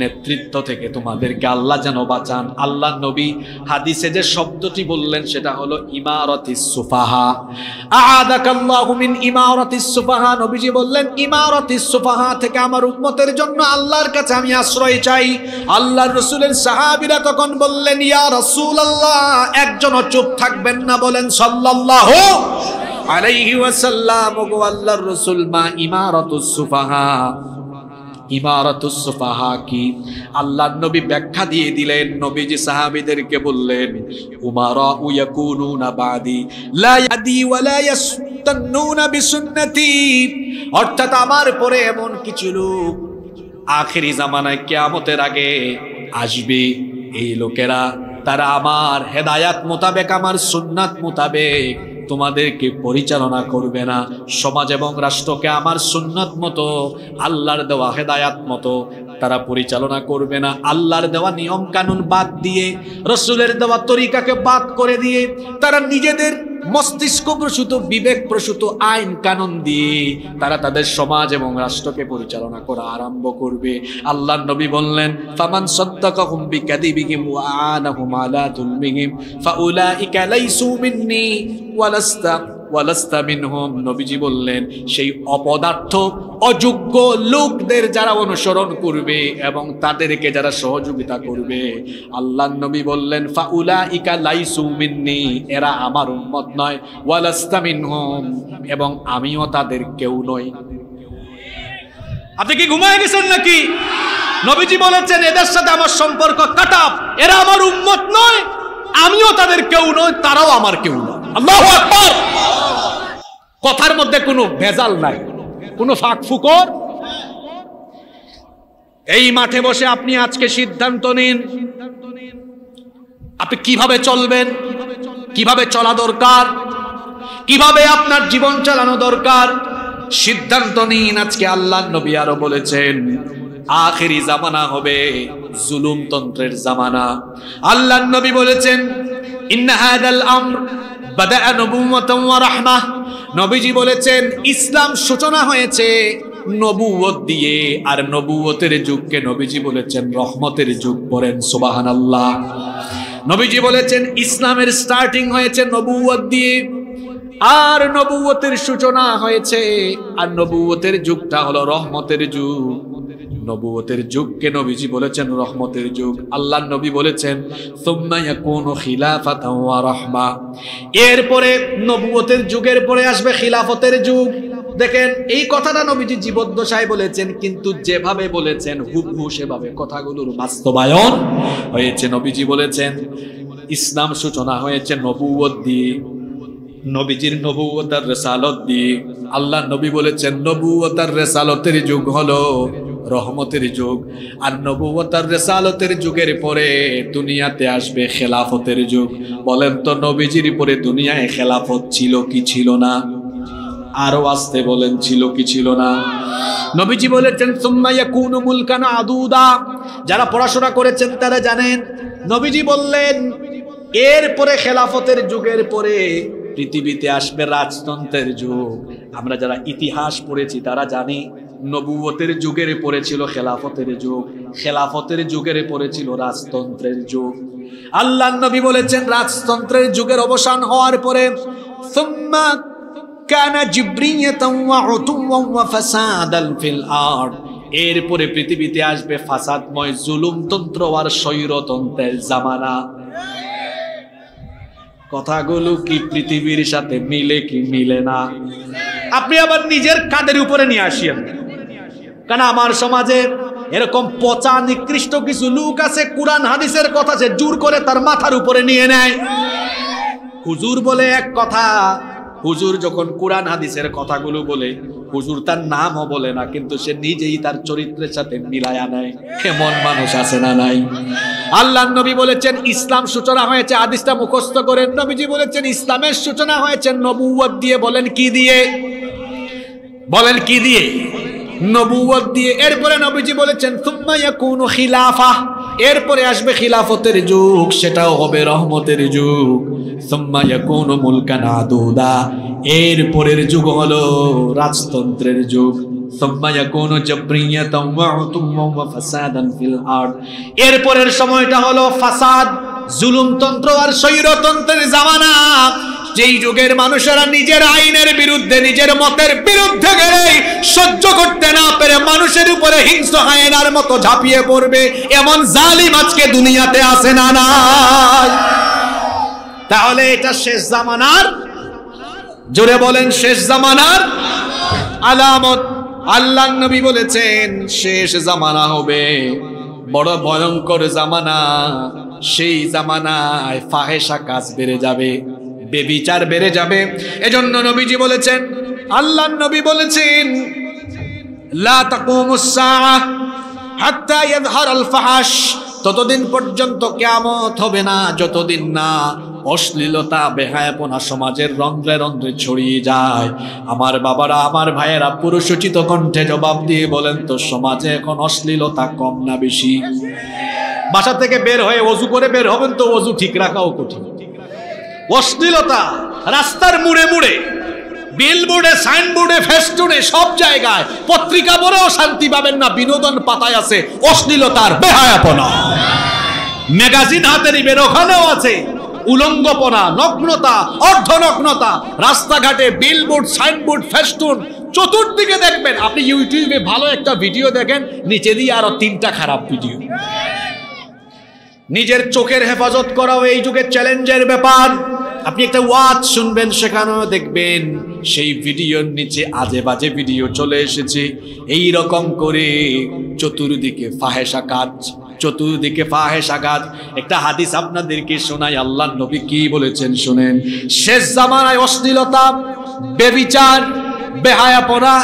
নেতৃত্ব থেকে তোমাদেরকে আল্লাহ যেন বাঁচান। আল্লাহ নবী হাদিসে যে শব্দটি বললেন সেটা হলো ইমারাতিস সুফাহা। আ'আদাকাল্লাহু মিন ইমারাতিস সুফাহা। নবীজি বললেন ইমারাতিস সুফাহা থেকে আমার উম্মতের জন্য আল্লাহর কাছে আমি আশ্রয় চাই। আল্লাহর রাসূলের সাহাবীরা তখন বললেন ইয়া রাসূলুল্লাহ, একজনও চুপ থাকবেন না, বলেন সাল্লাল্লাহু আলাইহি ওয়াসাল্লাম। ওগো আল্লাহর রাসূল, মা ইমারাতুস সুফাহা, ইমারাতুস সুফাহা কি? আল্লাহর নবী ব্যাখ্যা দিয়ে দিলেন। নবীজি সাহাবীদেরকে বললেন উমারা ইয়াকুনুনা বাদি লা ইয়াদি ওয়া লা ইয়াস্তান্নুনা বিসুন্নতি। অর্থাৎ আমার পরে এমন কিছু লোক আখেরি জামানায় কিয়ামতের আগে আসবে, এই লোকেরা তারা আমার হেদায়াত মোতাবেক, আমার সুন্নাত মোতাবেক তোমাদেরকে পরিচালনা করবে না। সমাজ এবং রাষ্ট্রকে আমার সুন্নাত মতো, আল্লাহর দেওয়া হেদায়াত মতো তারা পরিচালনা করবে না। আল্লাহর দেওয়া নিয়ম কানুন বাদ দিয়ে, রাসূলের দেওয়া তরিকাকে বাদ করে দিয়ে তারা নিজেদের মস্তিষ্ক প্রসূত, বিবেক প্রসূত আইন কানুন দিয়ে তারা তাদের সমাজ এবং রাষ্ট্রকে পরিচালনা করা আরম্ভ করবে। আল্লাহর নবী বললেন ফামান সাদ্দাকাহুম বিকাযিবিহিম ওয়া আনাহুম আলা যুলমিহিম ফাউলাইকা লাইসু মিন্নি ওয়ালাস্তা মিনহুম। নবীজি বললেন সেই অপদার্থ অযোগ্য লোকদের যারা অনুসরণ করবে এবং তাদেরকে যারা সহযোগিতা করবে, আল্লাহর নবী বললেন ফাউলাইকা লাইসু মিন্নি, এরা আমার উম্মত নয়, ওয়ালাস্তা মিনহুম, এবং আমিও তাদের কেউ নই। আপনি কি ঘুমায় গেছেন নাকি? নবীজি বলেছেন এদের সাথে আমার সম্পর্ক কাট অফ, এরা আমার উম্মত নয়, আমিও তাদের কেউ নই, তারাও আমার কেউ নয়। আল্লাহু আকবার। কথার মধ্যে কোনো ভেজাল নাই, কোনো ফাঁক ফুকর। এই মাঠে বসে আপনি আজকে সিদ্ধান্ত নিন আপনি কিভাবে চলবেন, কিভাবে চলা দরকার, কিভাবে আপনার জীবন চালানো দরকার। সিদ্ধান্ত নিন আজকে। আল্লাহর নবী আরো বলেছেন আখেরি জামানা হবে জুলুমতন্ত্রের জামানা। আল্লাহর নবী বলেছেন ইন্না হাদাল আমর বাদাআ নবুওয়াতান ওয়া রাহমাহ। নবীজি বলেছেন ইসলাম সূচনা হয়েছে নবুয়ত দিয়ে, আর নবুয়তের যুগকে নবীজি বলেছেন রহমতের যুগ। পড়েন সুবহানাল্লাহ। নবীজি বলেছেন ইসলামের স্টার্টিং হয়েছে নবুয়ত দিয়ে, আর নবুয়তের সূচনা হয়েছে, আর নবুয়তের যুগটা হলো রহমতের যুগ। নবুয়তের যুগকে নবীজি বলেছেন রহমতের যুগ। আল্লাহর নবী বলেছেন সুম্মা ইয়াকুনু খিলাফাতান ওয়া রাহমা। এরপরে নবুয়তের যুগের পরে আসবে খিলাফতের যুগ। দেখেন এই কথাটা নবীজি জীবদ্দশায় বলেছেন, কিন্তু যেভাবে বলেছেন হুবহু সেভাবে কথাগুলোর বাস্তবায়ন হয়েছে। নবীজি বলেছেন ইসলাম সূচনা হয়েছে নবুয়ত দিয়ে, নবীজির নবুয়ত আর রিসালত দিয়ে। আল্লাহ নবী বলেছেন নবুয়ত আর রিসালতের যুগ হলো রহমতের যুগ, আর নবুয়ত আর রিসালতের যুগের পরে দুনিয়াতে আসবে খেলাফতের যুগ। বলেন তো নবীজির পরে দুনিয়ায় খেলাফত ছিল কি ছিল না? আরো আসতে বলেন ছিল কি ছিল না? নবীজি বলেছেন সুম্মা ইয়াকুনু মুলকান আদুদা। যারা পড়াশোনা করেছেন তারা জানেন, নবীজি বললেন এরপরে খেলাফতের যুগের পরে পৃথিবীতে আসবে রাজতন্ত্রের যুগ। আমরা যারা ইতিহাস পড়েছি তারা জানি নবুয়তের যুগের পরে ছিল খেলাফতের যুগ, খেলাফতের যুগের পরে ছিল রাজতন্ত্রের যুগ। আল্লাহর নবী বলেছেন রাজতন্ত্রের যুগের অবসান হওয়ার পরে সুম্মা কানা জিবরিয়াতান ওয়া উতুওয়ান ওয়া ফাসাদান ফিল আরদ। এরপরে পৃথিবীতে আসবে ফাসাদময় জুলুমতন্ত্র আর স্বৈরতন্ত্রের জামানা। কথাগুলো কি পৃথিবীর সাথে মিলে কি মিলে না? আপনি আবার নিজের কাঁধের উপরে নিয়ে আসেন, কারণ আমার সমাজে এরকম পচা নিকৃষ্ট কিছু লোক আছে, কুরআন হাদিসের কথা সে জোর করে তার মাথার উপরে নিয়ে নেয়। হুজুর বলে এক কথা, হুজুর যখন কুরআন হাদিসের কথাগুলো বলে, হুজুর তার নামও বলে না, কিন্তু সে নিজেই তার চরিত্রের সাথে মিলায়া নেয়। এমন মানুষ আছে না নাই? আল্লাহর নবী বলেছেন ইসলাম সূচনা হয়েছে, হাদিসটা মুখস্থ করেন। নবীজি বলেছেন ইসলামের সূচনা হয়েছে নবুয়ত দিয়ে। বলেন কি দিয়ে? বলেন কি দিয়ে? নবুয়ত দিয়ে। এরপরে নবীজি বলেছেন সুম্মা ইয়াকুনু খিলাফা। এরপরে আসবে খিলাফতের যুগ, সেটাও হবে রহমতের যুগ। সুম্মা ইয়াকুনু মুলকান আদুদা। এরপরের যুগ হলো রাজতন্ত্রের যুগ। সুম্মা ইয়াকুনু জাবরিয়াতান ওয়া উতুওয়ান ওয়া ফাসাদান ফিল আরদ। এরপরের সময়টা হলো ফাসাদ, জুলুমতন্ত্র আর স্বৈরতন্ত্রের জামানা। যেই যুগের মানুষেরা নিজের আইনের বিরুদ্ধে, নিজের মতের বিরুদ্ধে গেলে সহ্য করতে না পেরে মানুষের উপরে হিংস্র হায়েনার মতো ঝাঁপিয়ে পড়বে, এমন জালিম আজকে দুনিয়াতে আছে না নাই? তাহলে এটা শেষ জামানার, জোরে বলেন, শেষ জামানার আলামত। আল্লাহ নবী বলেছেন শেষ জামানা হবে, বড় ভয়ঙ্কর জামানা। সেই জামানায় ফাহেশা কাজ বেড়ে যাবে, বেবিচার বেড়ে যাবে। এজন্য নবীজি বলেছেন, আল্লাহ নবী বলেছেন, লা তাকুমুস সাআহ হাত্তা ইয়াযহারাল ফাহাশ। ততদিন পর্যন্ত কিয়ামত হবে না যতদিন না অশ্লীলতা, বেহায়াপনা সমাজের রন্ধ্রে রন্ধ্রে ছড়িয়ে যায়। আমার বাবারা, আমার ভাইয়েরা, পুরুষোচিত কণ্ঠে জবাব দিয়ে বলেন তো, সমাজে এখন অশ্লীলতা কম না বেশি? বাসা থেকে বের হয়ে ওযু করে বের হবেন তো ওযু ঠিক রাখাও কঠিন। অশ্লীলতা রাস্তার মুড়ে মুড়ে, বিলবোর্ডে, সাইনবোর্ডে, ফেস্টুনে, সব জায়গায়, পত্রিকা পড়েও শান্তি পাবেন না। বিনোদন পাতায় আছে অশ্লীলতার বেহায়াপনা, ম্যাগাজিন হাতেরই বের, ওখানেও আছে উলঙ্গপনা, নগ্নতা, অর্ধনগ্নতা। রাস্তাঘাটে বিলবোর্ড, সাইনবোর্ড, ফেস্টুন, চতুর্দিকে দেখবেন। আপনি ইউটিউবে ভালো একটা ভিডিও দেখেন, নিচে দিয়ে আরো 3টা খারাপ ভিডিও। নিজের চোখের হেফাজত করাও এই যুগে চ্যালেঞ্জের ব্যাপার। আপনি একটা ওয়াজ শুনবেন, সেখানেও দেখবেন সেই ভিডিওর নিচে আজে বাজে ভিডিও চলে এসেছে। এই রকম করে চতুর্দিকে ফাহেশা কাজ, চতুর্দিকে ফাহেশা কাজ। একটা হাদিস আপনাদেরকে শোনাই, আল্লাহ নবী কি বলেছেন শুনেন। শেষ জামানায় অশ্লীলতা, বেবিচার, বেহায়াপনা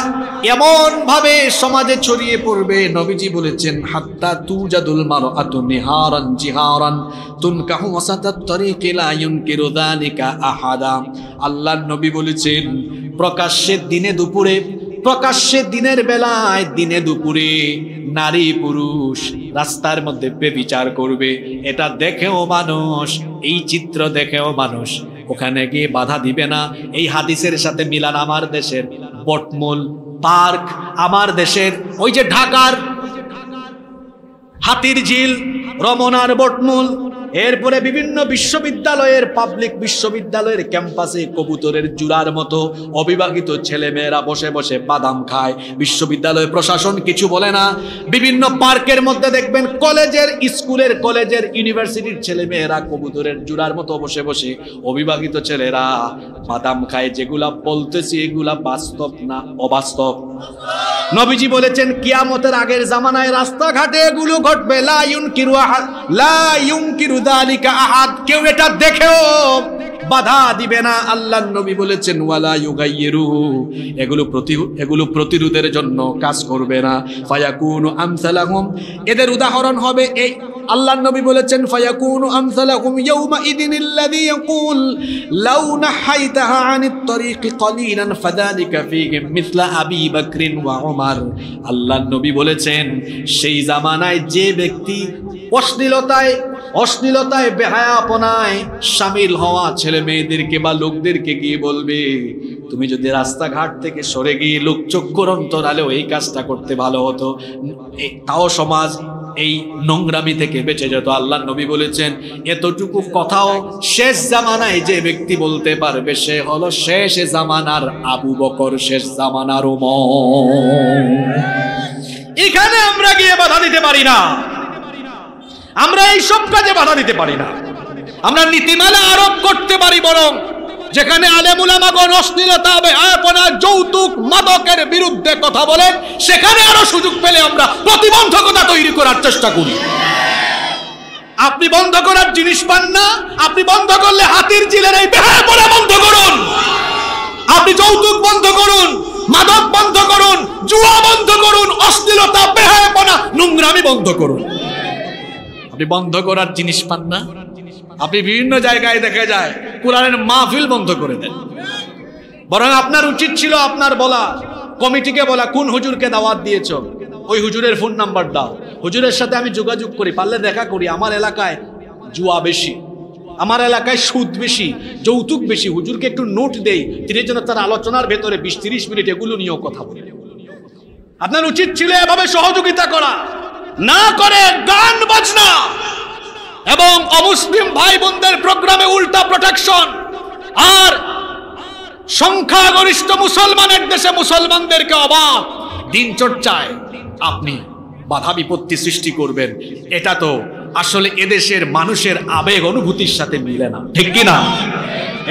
এমন ভাবে সমাজে ছড়িয়ে পড়বে, নবীজি বলেছেন, হাত্তা তুজাদুল মারআতু নিহারান জিহারান তুনকাহু ওয়াসাতাত তরিকি লা ইউনকিরু যালিকা আহাদা। আল্লাহ নবী বলেছেন, প্রকাশ্যে দিনে দুপুরে, প্রকাশ্যে দিনের বেলায়, দিনে দুপুরে নারী পুরুষ রাস্তার মধ্যে বেবিচার করবে। এটা দেখেও মানুষ, এই চিত্র দেখেও মানুষ ওখানে গিয়ে বাধা দিবে না। এই হাদিসের সাথে মিলান আমার দেশের বটমূল পার্ক, আমার দেশের ওই যে ঢাকার হাতির ঝিল, রমনার বটমূল, এরপরে বিভিন্ন বিশ্ববিদ্যালয়ের, পাবলিক বিশ্ববিদ্যালয়ের ক্যাম্পাসে কবুতরের জুড়ার মতো অবিবাহিত ছেলে মেয়েরা বসে বসে বাদাম খায়। বিশ্ববিদ্যালয় প্রশাসন কিছু বলে না। বিভিন্ন পার্কের মধ্যে দেখবেন কলেজের, স্কুলের, কলেজের, ইউনিভার্সিটির ছেলে মেয়েরা কবুতরের জুড়ার মতো বসে বসে, অবিবাহিত ছেলেরা বাদাম খায়। যেগুলা বলতেছি এগুলা বাস্তব না অবাস্তব? নবীজি বলেছেন কিয়ামতের আগের জামানায় রাস্তাঘাটে এগুলো ঘটবে। লা ইউনকিরু যালিকা আহাদ, কেউ এটা দেখেও বাধা দিবে না। আল্লাহর নবী বলেছেন ওয়ালা ইউগাইয়িরুহু, এগুলো প্রতিরোধের জন্য কাজ করবে না। ফায়াকুনু আমসালাহুম, এদের উদাহরণ হবে এই। আল্লাহর নবী বলেছেন ফায়াকুনু আমসালাহুম ইয়াউমা ইদিনিল্লাযী ইয়াকুল লাউ নাহাইতাহা আনিত তরিকি কলিলান ফাযালিকা ফীহিম মিসলা আবী বকরিন ওয়া উমর। আল্লাহর নবী বলেছেন সেই জামানায় যে ব্যক্তি অশ্লীলতায় বেহায়াপনায় শামিল হওয়া ছেলে মেয়েদেরকে বা লোকদেরকে গিয়ে বলবে, তুমি যদি রাস্তাঘাট থেকে সরে গিয়ে লোকচক্ষুর অন্তরালেও এই কাজটা করতে ভালো হতো, তাও সমাজ এই নোংরামি থেকে বেঁচে যেত। আল্লাহ নবী বলেছেন এতটুকু কথাও শেষ জামানায় যে ব্যক্তি বলতে পারবে সে হলো শেষ জামানার আবু বকর, শেষ জামানার ওমর। এখানে আমরা গিয়ে বাধা দিতে পারি না, আমরা এই সব কাজে বাধা দিতে পারি না। আমরা নীতিমালা আরোপ করতে পারি, বরং যেখানে আলেম উলামাগণ অশ্লীলতা, বেহায়াপনা, যৌতুক, মাদকের বিরুদ্ধে কথা বলেন, সেখানে আরো সুযোগ পেলে আমরা প্রতিবন্ধকতা তৈরি করার চেষ্টা করি। আপনি বন্ধ করার জিনিস পান না, আপনি বন্ধ করলে হাতির ঝিলের এই বেহায়াপনা বন্ধ করুন, আপনি যৌতুক বন্ধ করুন, মাদক বন্ধ করুন, জুয়া বন্ধ করুন, অশ্লীলতা, বেহায়াপনা, নোংরামি বন্ধ করুন। আপনি বন্ধ করার জিনিস পান না, আপনি বিভিন্ন জায়গায় দেখা যায় কোরআনের মাহফিল বন্ধ করে দেন। বরং আপনার উচিত ছিল আপনার বলা, কমিটিকে বলা, কোন হুজুরকে দাওয়াত দিয়েছো, ওই হুজুরের ফোন নাম্বার দাও, হুজুরের সাথে আমি যোগাযোগ করি, পারলে দেখা করি। আমার এলাকায় জুয়া বেশি, আমার এলাকায় সুদ বেশি, যৌতুক বেশি, হুজুরকে একটু নোট দেই, তিনি যেন তার আলোচনার ভেতরে 20-30 মিনিট এগুলো নিয়েও কথা বলে। আপনার উচিত ছিল এভাবে সহযোগিতা করা, না করে গান বাজনা এবং অমুসলিম ভাই বোনদের প্রোগ্রামে উল্টা প্রোটেকশন, আর সংখ্যাগরিষ্ঠ মুসলমানের দেশে মুসলমানদেরকে অবাধ দিন চর্চায় আপনি বাধা বিপত্তি সৃষ্টি করবেন। এটা তো আসলে এদেশের মানুষের আবেগ অনুভূতির সাথে মিলে না, ঠিক কিনা?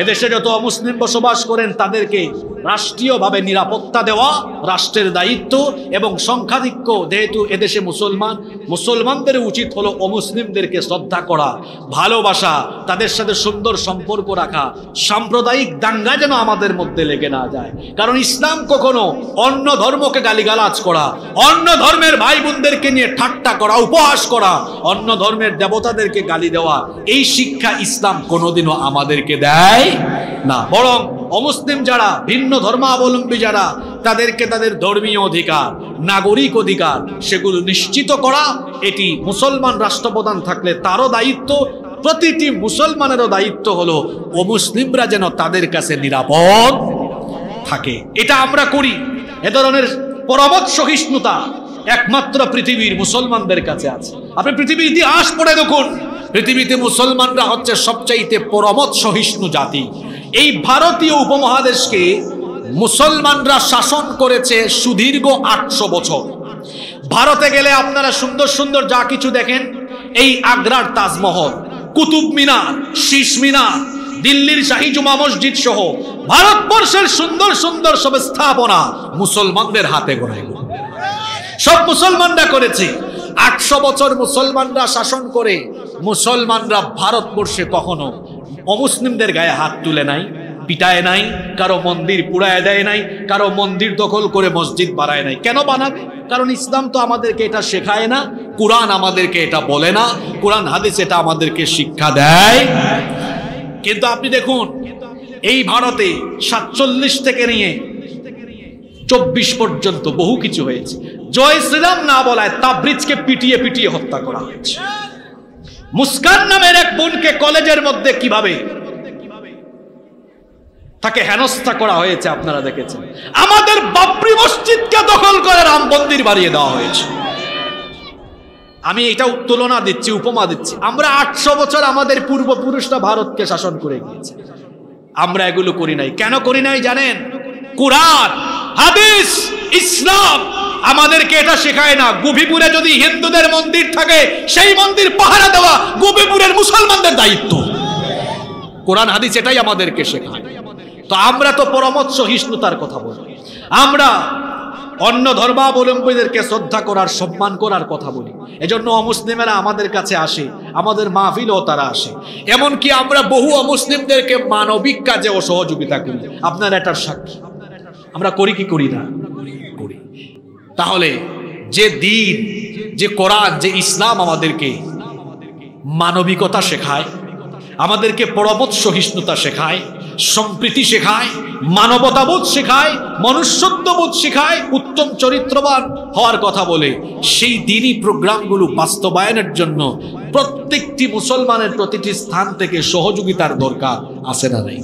এদেশে যত অমুসলিম বসবাস করেন তাদেরকে রাষ্ট্রীয়ভাবে নিরাপত্তা দেওয়া রাষ্ট্রের দায়িত্ব, এবং সংখ্যাধিক্য যেহেতু এদেশে মুসলমানদের উচিত হলো অমুসলিমদেরকে শ্রদ্ধা করা, ভালোবাসা, তাদের সাথে সুন্দর সম্পর্ক রাখা। সাম্প্রদায়িক দাঙ্গা যেন আমাদের মধ্যে লেগে না যায়, কারণ ইসলাম কখনো অন্য ধর্মকে গালিগালাজ করা, অন্য ধর্মের ভাই বোনদেরকে নিয়ে ঠাট্টা করা, উপহাস করা, অন্য ধর্মের দেবতাদেরকে গালি দেওয়া, এই শিক্ষা ইসলাম কোনোদিনও আমাদেরকে দেয় না। বরং অমুসলিম যারা, ভিন্ন ধর্মাবলম্বী যারা, তাদেরকে তাদের ধর্মীয় অধিকার, নাগরিক অধিকার সেগুলো নিশ্চিত করা, এটি মুসলমান রাষ্ট্রপ্রধান থাকলে তারও দায়িত্ব। প্রতিটি মুসলমানেরও দায়িত্ব হলো অমুসলিমরা যেন তাদের কাছে নিরাপদ থাকে। এটা আমরা করি। এ ধরনের পরমত সহিষ্ণুতা একমাত্র পৃথিবীর মুসলমানদের কাছে আছে। আপনি পৃথিবীর ইতিহাস পড়ে দেখুন, পৃথিবীতে মুসলমানরা হচ্ছে সবচাইতে পরমত সহিষ্ণু জাতি। এই ভারতীয় উপমহাদেশকে মুসলমানরা শাসন করেছে সুদীর্ঘ 800 বছর। ভারতে গেলে আপনারা সুন্দর সুন্দর যা কিছু দেখেন, এই আগ্রার তাজমহল, কুতুব মিনার, শীষ মিনার, দিল্লির শাহী জুমা মসজিদ সহ ভারতবর্ষের সুন্দর সুন্দর সব স্থাপনা মুসলমানদের হাতে গড়ায়, সব মুসলমানরা করেছে। 800 বছর মুসলমানরা শাসন করে মুসলমানরা ভারতবর্ষে কখনো অমুসলিমদের গায়ে হাত তুলে নাই, পিটায় নাই, কারো মন্দির পুড়ায় দেয় নাই, কারো মন্দির দখল করে মসজিদ বানায় নাই। কেন বানাবে? কারণ ইসলাম তো আমাদেরকে এটা শেখায় না, কুরআন আমাদেরকে এটা বলে না, কুরআন হাদিস এটা আমাদেরকে শিক্ষা দেয়। কিন্তু আপনি দেখুন, এই ভারতে 47 থেকে নিয়ে 24 পর্যন্ত বহু কিছু হয়েছে। জয় শ্রীরাম না বলায় তাবরিজকে পিটিয়ে পিটিয়ে হত্যা করা হয়েছে। মুস্কান নামের এক বোনকে কলেজের মধ্যে কিভাবে তাকে হেনস্থা করা হয়েছে আপনারা দেখেছেন। আমাদের বাবরি মসজিদকে দখল করে রাম মন্দির বাড়িয়ে দেওয়া হয়েছে। আমি এটা তুলনা দিচ্ছি, উপমা দিচ্ছি। আমরা 800 বছর আমাদের পূর্বপুরুষরা ভারতকে শাসন করে গিয়েছে, আমরা এগুলো করি নাই। কেন করি নাই জানেন? কুরআন, হাদিস, ইসলাম আমাদেরকে এটা শেখায় না। গোপীপুরে যদি হিন্দুদের মন্দির থাকে, সেই মন্দির পাহারা দেওয়া গোপীপুরের মুসলমানদের দায়িত্ব। কোরআন হাদিস এটাই আমাদেরকে শেখায়। তো আমরা তো পরমত সহিষ্ণুতার কথা বলি, আমরা অন্য ধর্মাবলম্বীদেরকে শ্রদ্ধা করার, সম্মান করার কথা বলি। এজন্য অমুসলিমেরা আমাদের কাছে আসে, আমাদের মাহফিলেও তারা আসে। এমনকি আমরা বহু অমুসলিমদেরকে মানবিক কাজেও সহযোগিতা করি। আপনার এটার সাক্ষী। আমরা করি কি করি না? করি। তাহলে যে দিন, যে কোরআন, যে ইসলাম আমাদেরকে মানবিকতা শেখায়, আমাদেরকে পরমত সহিষ্ণুতা শেখায়, সম্প্রীতি শেখায়, মানবতাবোধ শেখায়, মনুষ্যত্ববোধ শেখায়, উত্তম চরিত্রবান হওয়ার কথা বলে, সেই দিনই প্রোগ্রামগুলো বাস্তবায়নের জন্য প্রত্যেকটি মুসলমানের প্রতিটি স্থান থেকে সহযোগিতার দরকার আছে না নাই?